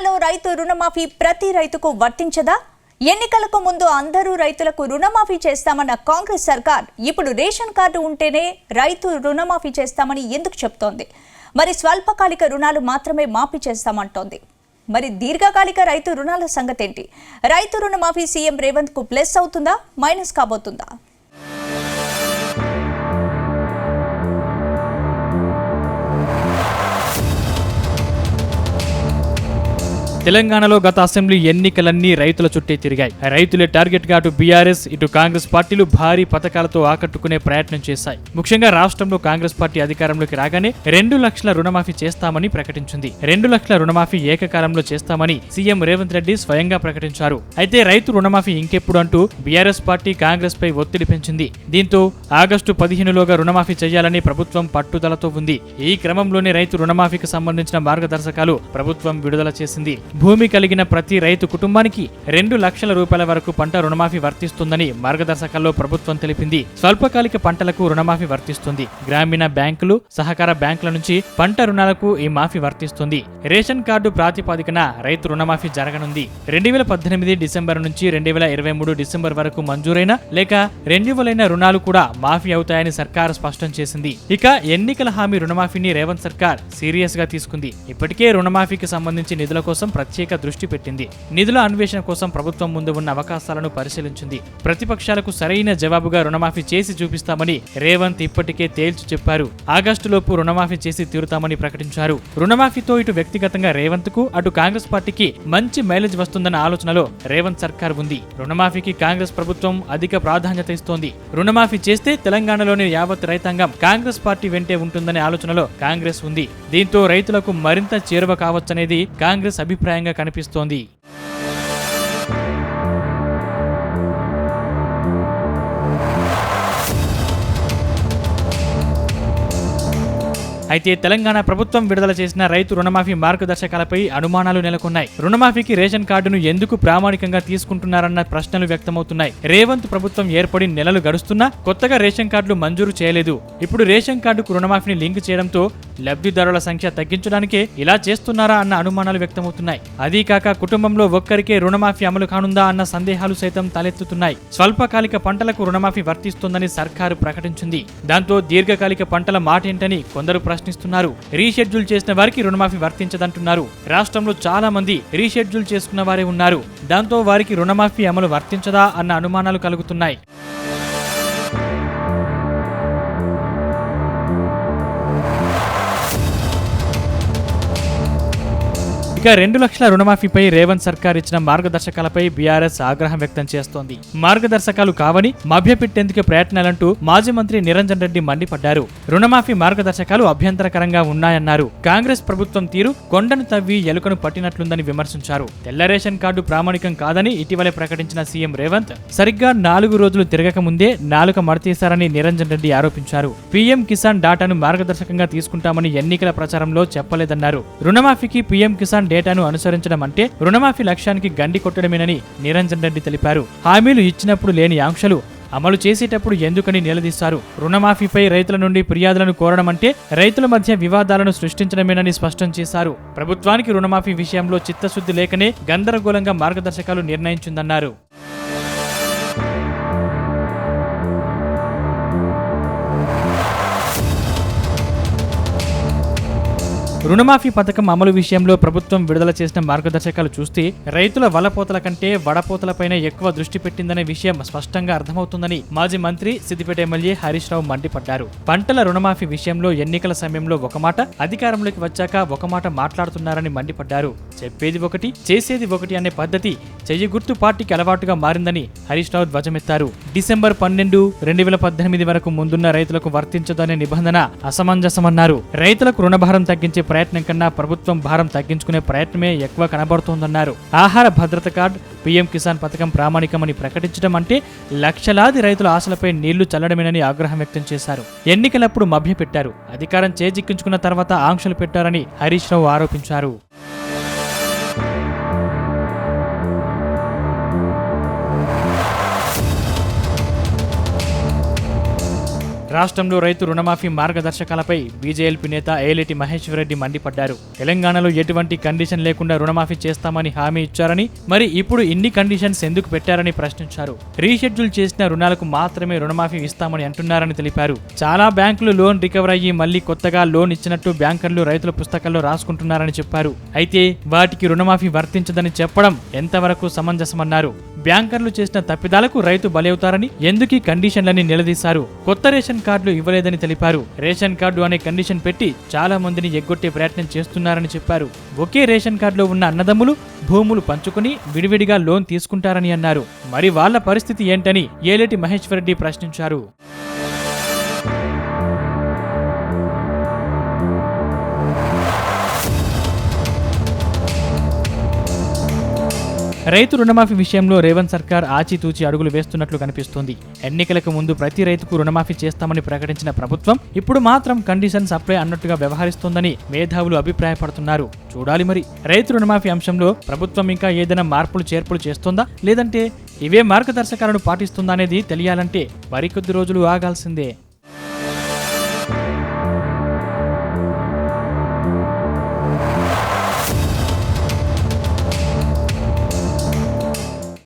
తెలంగాణలో రైతు రుణమాఫీ ప్రతి రైతుకు వర్తించదా? ఎన్నికలకు ముందు అందరూ రైతులకు రుణమాఫీ చేస్తామన్న కాంగ్రెస్ సర్కార్ ఇప్పుడు రేషన్ కార్డు ఉంటేనే రైతు రుణమాఫీ చేస్తామని ఎందుకు చెప్తోంది? మరి స్వల్పకాలిక రుణాలు మాత్రమే మాఫీ చేస్తామంటోంది. మరి దీర్ఘకాలిక రైతు రుణాల సంగతేంటి? రైతు రుణమాఫీ సీఎం రేవంత్ కు ప్లస్ అవుతుందా, మైనస్ కాబోతుందా? తెలంగాణలో గత అసెంబ్లీ ఎన్నికలన్నీ రైతుల చుట్టే తిరిగాయి. రైతులే టార్గెట్ గా అటు బీఆర్ఎస్ ఇటు కాంగ్రెస్ పార్టీలు భారీ పథకాలతో ఆకట్టుకునే ప్రయత్నం చేశాయి. ముఖ్యంగా రాష్ట్రంలో కాంగ్రెస్ పార్టీ అధికారంలోకి రాగానే 2 లక్షల రుణమాఫీ చేస్తామని ప్రకటించింది. 2 లక్షల రుణమాఫీ ఏకకాలంలో చేస్తామని సీఎం రేవంత్ రెడ్డి స్వయంగా ప్రకటించారు. అయితే రైతు రుణమాఫీ ఇంకెప్పుడు అంటూ బీఆర్ఎస్ పార్టీ కాంగ్రెస్ పై ఒత్తిడి పెంచింది. దీంతో ఆగస్టు 15లోగా రుణమాఫీ చేయాలని ప్రభుత్వం పట్టుదలతో ఉంది. ఈ క్రమంలోనే రైతు రుణమాఫీకి సంబంధించిన మార్గదర్శకాలు ప్రభుత్వం విడుదల చేసింది. భూమి కలిగిన ప్రతి రైతు కుటుంబానికి 2 లక్షల రూపాయల వరకు పంట రుణమాఫీ వర్తిస్తుందని మార్గదర్శకాల్లో ప్రభుత్వం తెలిపింది. స్వల్పకాలిక పంటలకు రుణమాఫీ వర్తిస్తుంది. గ్రామీణ బ్యాంకులు, సహకార బ్యాంకుల నుంచి పంట రుణాలకు ఈ మాఫీ వర్తిస్తుంది. రేషన్ కార్డు ప్రాతిపదికన రైతు రుణమాఫీ జరగనుంది. 2018 డిసెంబర్ నుంచి 2023 డిసెంబర్ వరకు మంజూరైన లేక రెన్యువల్ అయిన రుణాలు కూడా మాఫీ అవుతాయని సర్కార్ స్పష్టం చేసింది. ఇక ఎన్నికల హామీ రుణమాఫీని రేవంత్ సర్కార్ సీరియస్ గా తీసుకుంది. ఇప్పటికే రుణమాఫీకి సంబంధించి నిధుల కోసం ప్రత్యేక దృష్టి పెట్టింది. నిధుల అన్వేషణ కోసం ప్రభుత్వం ముందు ఉన్న అవకాశాలను పరిశీలించింది. ప్రతిపక్షాలకు సరైన జవాబుగా రుణమాఫీ చేసి చూపిస్తామని రేవంత్ ఇప్పటికే తేల్చి చెప్పారు. ఆగస్టులోపు రుణమాఫీ చేసి తీరుతామని ప్రకటించారు. రుణమాఫీతో ఇటు వ్యక్తిగతంగా రేవంత్ కు అటు కాంగ్రెస్ పార్టీకి మంచి మైలేజ్ వస్తుందన్న ఆలోచనలో రేవంత్ సర్కార్ ఉంది. రుణమాఫీకి కాంగ్రెస్ ప్రభుత్వం అధిక ప్రాధాన్యత ఇస్తోంది. రుణమాఫీ చేస్తే తెలంగాణలోని యావత్ రైతాంగం కాంగ్రెస్ పార్టీ వెంటే ఉంటుందనే ఆలోచనలో కాంగ్రెస్ ఉంది. దీంతో రైతులకు మరింత చేరువ కావచ్చనేది కాంగ్రెస్ అభిప్రాయంగా కనిపిస్తోంది. అయితే తెలంగాణ ప్రభుత్వం విడుదల చేసిన రైతు రుణమాఫీ మార్గదర్శకాలపై అనుమానాలు నెలకొన్నాయి. రుణమాఫీకి రేషన్ కార్డును ఎందుకు ప్రామాణికంగా తీసుకుంటున్నారన్న ప్రశ్నలు వ్యక్తమవుతున్నాయి. రేవంత్ ప్రభుత్వం ఏర్పడి నెలలు గడుస్తున్నా కొత్తగా రేషన్ కార్డులు మంజూరు చేయలేదు. ఇప్పుడు రేషన్ కార్డుకు రుణమాఫీని లింక్ చేయడంతో లబ్ధిదారుల సంఖ్య తగ్గించడానికే ఇలా చేస్తున్నారా అన్న అనుమానాలు వ్యక్తమవుతున్నాయి. అదీకాక కుటుంబంలో ఒక్కరికే రుణమాఫీ అమలు కానుందా అన్న సందేహాలు సైతం తలెత్తుతున్నాయి. స్వల్పకాలిక పంటలకు రుణమాఫీ వర్తిస్తుందని సర్కారు ప్రకటించింది. దాంతో దీర్ఘకాలిక పంటల మాటేంటని కొందరు ప్రశ్నిస్తున్నారు. రీషెడ్యూల్ చేసిన వారికి రుణమాఫీ వర్తించదంటున్నారు. రాష్ట్రంలో చాలా మంది రీషెడ్యూల్ చేసుకున్న వారే ఉన్నారు. దాంతో వారికి రుణమాఫీ అమలు వర్తించదా అన్న అనుమానాలు కలుగుతున్నాయి. ఇక 2 లక్షల రుణమాఫీపై రేవంత్ సర్కార్ ఇచ్చిన మార్గదర్శకాలపై బీఆర్ఎస్ ఆగ్రహం వ్యక్తం చేస్తోంది. మార్గదర్శకాలు కావని మభ్యపెట్టేందుకు ప్రయత్నాలంటూ మాజీ మంత్రి నిరంజన్ రెడ్డి మండిపడ్డారు. రుణమాఫీ మార్గదర్శకాలు అభ్యంతరకరంగా ఉన్నాయన్నారు. కాంగ్రెస్ ప్రభుత్వం తీరు కొండను తవ్వి ఎలుకను పట్టినట్లుందని విమర్శించారు. తెల్ల రేషన్ కార్డు ప్రామాణికం కాదని ఇటీవలే ప్రకటించిన సీఎం రేవంత్ సరిగ్గా 4 రోజులు తిరగక ముందే నాలుక మడతీశారని నిరంజన్ రెడ్డి ఆరోపించారు. పీఎం కిసాన్ డాటాను మార్గదర్శకంగా తీసుకుంటామని ఎన్నికల ప్రచారంలో చెప్పలేదన్నారు. రుణమాఫీకి పీఎం కిసాన్ డేటాను అనుసరించడం అంటే రుణమాఫీ లక్ష్యానికి గండి కొట్టడమేనని నిరంజన్ రెడ్డి తెలిపారు. హామీలు ఇచ్చినప్పుడు లేని ఆంక్షలు అమలు చేసేటప్పుడు ఎందుకని నిలదీశారు. రుణమాఫీపై రైతుల నుండి ఫిర్యాదులను కోరడం అంటే రైతుల మధ్య వివాదాలను సృష్టించడమేనని స్పష్టం చేశారు. ప్రభుత్వానికి రుణమాఫీ విషయంలో చిత్తశుద్ధి లేకనే గందరగోళంగా మార్గదర్శకాలు నిర్ణయించిందన్నారు. రుణమాఫీ పథకం అమలు విషయంలో ప్రభుత్వం విడుదల చేసిన మార్గదర్శకాలు చూస్తే రైతుల వలపోతల కంటే వడపోతలపైన ఎక్కువ దృష్టి పెట్టిందనే విషయం స్పష్టంగా అర్థమవుతుందని మాజీ మంత్రి సిద్దిపేట ఎమ్మెల్యే హరీష్ రావు మండిపడ్డారు. పంటల రుణమాఫీ విషయంలో ఎన్నికల సమయంలో ఒక మాట, అధికారంలోకి వచ్చాక ఒక మాట మాట్లాడుతున్నారని మండిపడ్డారు. చెప్పేది ఒకటి, చేసేది ఒకటి అనే పద్ధతి చెయ్యి గుర్తు పార్టీకి అలవాటుగా మారిందని హరీష్ రావు ధ్వజమెత్తారు. డిసెంబర్ 12, 2018 వరకు ముందున్న రైతులకు వర్తించదనే నిబంధన అసమంజసమన్నారు. రైతులకు రుణభారం తగ్గించే ప్రయత్నం కన్నా ప్రభుత్వం భారం తగ్గించుకునే ప్రయత్నమే ఎక్కువ కనబడుతోందన్నారు. ఆహార భద్రత కార్డు, పీఎం కిసాన్ పథకం ప్రామాణికమని ప్రకటించడం అంటే లక్షలాది రైతుల ఆశలపై నీళ్లు చల్లడమేనని ఆగ్రహం వ్యక్తం చేశారు. ఎన్నికలప్పుడు మభ్యపెట్టారు, అధికారం చేజిక్కించుకున్న తర్వాత ఆంక్షలు పెట్టారని హరీష్ రావు ఆరోపించారు. రాష్ట్రంలో రైతు రుణమాఫీ మార్గదర్శకాలపై బీజేఎల్పీ నేత ఏలేటి మహేశ్వర్ రెడ్డి మండిపడ్డారు. తెలంగాణలో ఎటువంటి కండిషన్ లేకుండా రుణమాఫీ చేస్తామని హామీ ఇచ్చారని, మరి ఇప్పుడు ఇన్ని కండిషన్స్ ఎందుకు పెట్టారని ప్రశ్నించారు. రీషెడ్యూల్ చేసిన రుణాలకు మాత్రమే రుణమాఫీ ఇస్తామని అంటున్నారని తెలిపారు. చాలా బ్యాంకులు లోన్ రికవర్ అయ్యి మళ్లీ కొత్తగా లోన్ ఇచ్చినట్టు బ్యాంకర్లు రైతుల పుస్తకాల్లో రాసుకుంటున్నారని చెప్పారు. అయితే వాటికి రుణమాఫీ వర్తించదని చెప్పడం ఎంతవరకు సమంజసమన్నారు. బ్యాంకర్లు చేసిన తప్పిదాలకు రైతు బలవుతారని ఎందుకీ కండిషన్లని నిలదీశారు. కొత్త రేషన్ కార్డులు ఇవ్వలేదని తెలిపారు. రేషన్ కార్డు అనే కండిషన్ పెట్టి చాలా మందిని ఎగ్గొట్టే ప్రయత్నం చేస్తున్నారని చెప్పారు. ఒకే రేషన్ కార్డులో ఉన్న అన్నదమ్ములు భూములు పంచుకుని విడివిడిగా లోన్ తీసుకుంటారని అన్నారు. మరి వాళ్ళ పరిస్థితి ఏంటని ఏలేటి మహేశ్వర్ రెడ్డి ప్రశ్నించారు. రైతు రుణమాఫీ విషయంలో రేవంత్ సర్కార్ ఆచితూచి అడుగులు వేస్తున్నట్లు కనిపిస్తోంది. ఎన్నికలకు ముందు ప్రతి రైతుకు రుణమాఫీ చేస్తామని ప్రకటించిన ప్రభుత్వం ఇప్పుడు మాత్రం కండిషన్స్ అప్లై అన్నట్టుగా వ్యవహరిస్తోందని మేధావులు అభిప్రాయపడుతున్నారు. చూడాలి మరి రైతు రుణమాఫీ అంశంలో ప్రభుత్వం ఇంకా ఏదైనా మార్పులు చేర్పులు చేస్తోందా, లేదంటే ఇవే మార్గదర్శకాలను పాటిస్తుందా అనేది తెలియాలంటే మరికొద్ది రోజులు ఆగాల్సిందే.